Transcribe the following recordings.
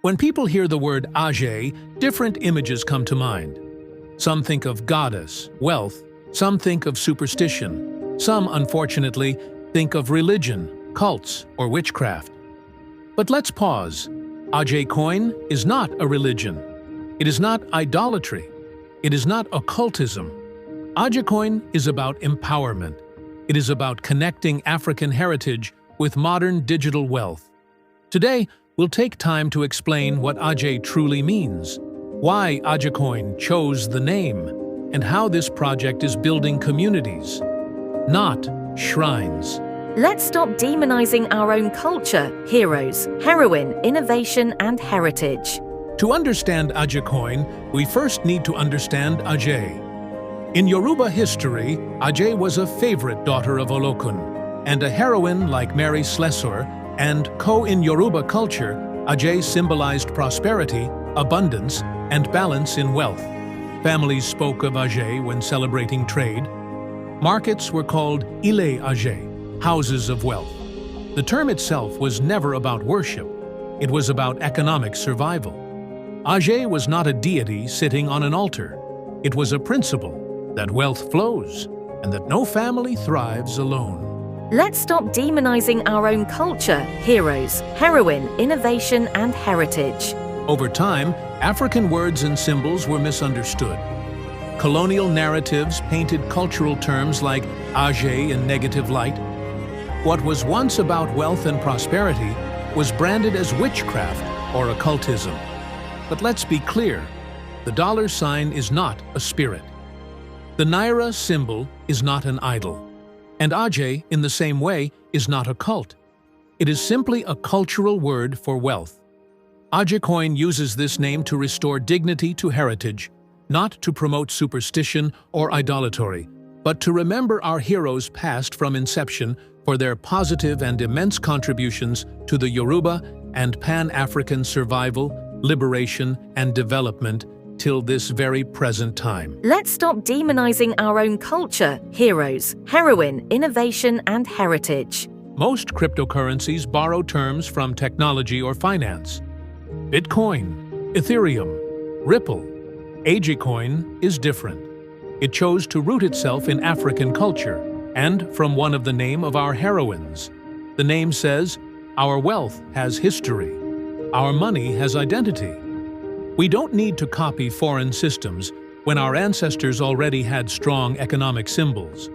When people hear the word Ajé, different images come to mind. Some think of goddess, wealth, some think of superstition. Some, unfortunately, think of religion, cults, or witchcraft. But let's pause. AjéCoin is not a religion. It is not idolatry. It is not occultism. AjéCoin is about empowerment. It is about connecting African heritage with modern digital wealth. Today, we'll take time to explain what Ajé truly means, why AjeCoin chose the name, and how this project is building communities, not shrines. Let's stop demonizing our own culture, heroes, heroine, innovation, and heritage. To understand AjeCoin, we first need to understand Ajé. In Yoruba history, Ajé was a favorite daughter of Olokun, and a heroine like Mary Slessor, and in Yoruba culture, Ajé symbolized prosperity, abundance, and balance in wealth. Families spoke of Ajé when celebrating trade. Markets were called Ile Ajé, houses of wealth. The term itself was never about worship. It was about economic survival. Ajé was not a deity sitting on an altar. It was a principle that wealth flows and that no family thrives alone. Let's stop demonizing our own culture, heroes, heroine, innovation, and heritage. Over time, African words and symbols were misunderstood. Colonial narratives painted cultural terms like Ajé in negative light. What was once about wealth and prosperity was branded as witchcraft or occultism. But let's be clear, the dollar sign is not a spirit. The Naira symbol is not an idol. And Ajé, in the same way, is not a cult. It is simply a cultural word for wealth. AjeCoin uses this name to restore dignity to heritage, not to promote superstition or idolatry, but to remember our heroes past from inception for their positive and immense contributions to the Yoruba and Pan-African survival, liberation, and development till this very present time. Let's stop demonizing our own culture, heroes, heroine, innovation, and heritage. Most cryptocurrencies borrow terms from technology or finance. Bitcoin, Ethereum, Ripple. AjéCoin is different. It chose to root itself in African culture and from one of the name of our heroines. The name says, our wealth has history. Our money has identity. We don't need to copy foreign systems when our ancestors already had strong economic symbols.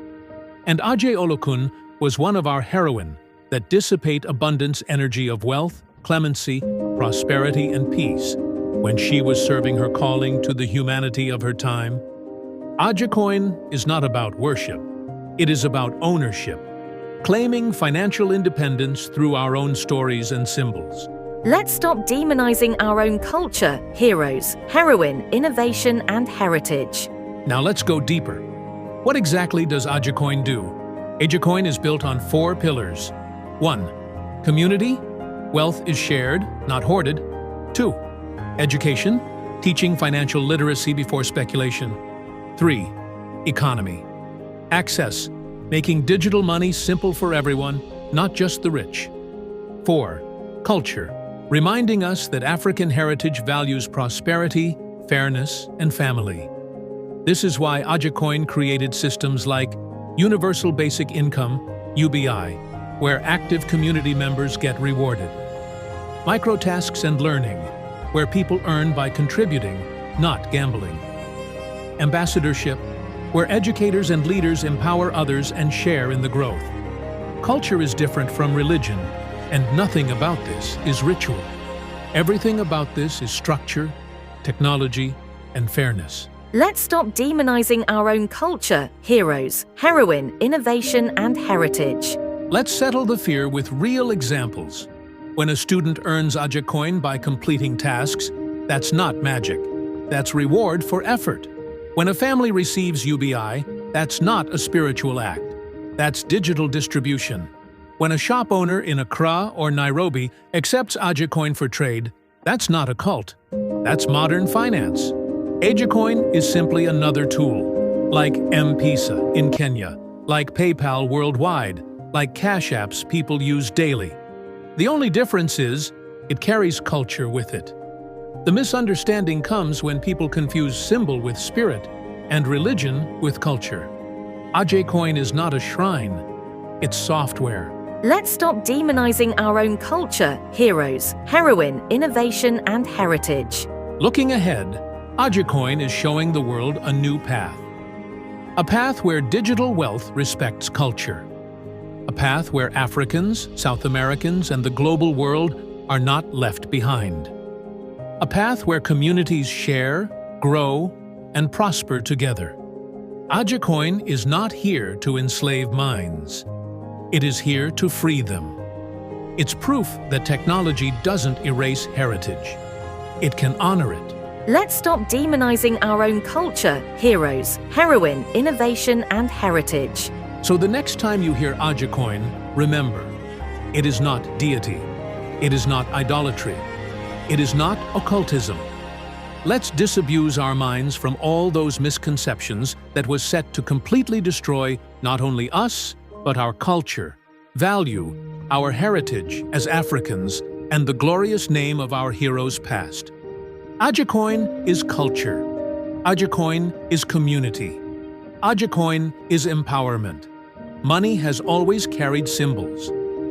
And Ajé Olokun was one of our heroine that dissipate abundance energy of wealth, clemency, prosperity, and peace when she was serving her calling to the humanity of her time. AjéCoin is not about worship. It is about ownership, claiming financial independence through our own stories and symbols. Let's stop demonizing our own culture, heroes, heroine, innovation, and heritage. Now let's go deeper. What exactly does AjéCoin do? AjéCoin is built on 4 pillars. 1. Community. Wealth is shared, not hoarded. 2. Education. Teaching financial literacy before speculation. 3. Economy. Access. Making digital money simple for everyone, not just the rich. 4. Culture. Reminding us that African heritage values prosperity, fairness, and family. This is why AjéCoin created systems like Universal Basic Income, UBI, where active community members get rewarded. Microtasks and learning, where people earn by contributing, not gambling. Ambassadorship, where educators and leaders empower others and share in the growth. Culture is different from religion, and nothing about this is ritual. Everything about this is structure, technology, and fairness. Let's stop demonizing our own culture, heroes, heroine, innovation, and heritage. Let's settle the fear with real examples. When a student earns AjéCoin by completing tasks, that's not magic. That's reward for effort. When a family receives UBI, that's not a spiritual act. That's digital distribution. When a shop owner in Accra or Nairobi accepts AjéCoin for trade, that's not a cult. That's modern finance. AjéCoin is simply another tool, like M-Pesa in Kenya, like PayPal worldwide, like Cash Apps people use daily. The only difference is, it carries culture with it. The misunderstanding comes when people confuse symbol with spirit and religion with culture. AjéCoin is not a shrine, it's software. Let's stop demonizing our own culture, heroes, heroine, innovation, and heritage. Looking ahead, AjéCoin is showing the world a new path. A path where digital wealth respects culture. A path where Africans, South Americans, and the global world are not left behind. A path where communities share, grow, and prosper together. AjéCoin is not here to enslave minds. It is here to free them. It's proof that technology doesn't erase heritage. It can honor it. Let's stop demonizing our own culture, heroes, heroine, innovation, and heritage. So the next time you hear AjéCoin, remember, it is not deity. It is not idolatry. It is not occultism. Let's disabuse our minds from all those misconceptions that was set to completely destroy not only us, but our culture, value, our heritage as Africans, and the glorious name of our heroes past. AjéCoin is culture. AjéCoin is community. AjéCoin is empowerment. Money has always carried symbols.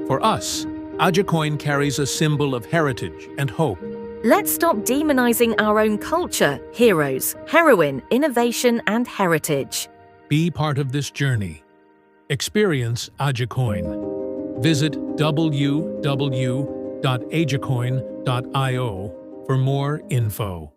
For us, AjéCoin carries a symbol of heritage and hope. Let's stop demonizing our own culture, heroes, heroine, innovation, and heritage. Be part of this journey. Experience AjéCoin. Visit www.ajacoin.io for more info.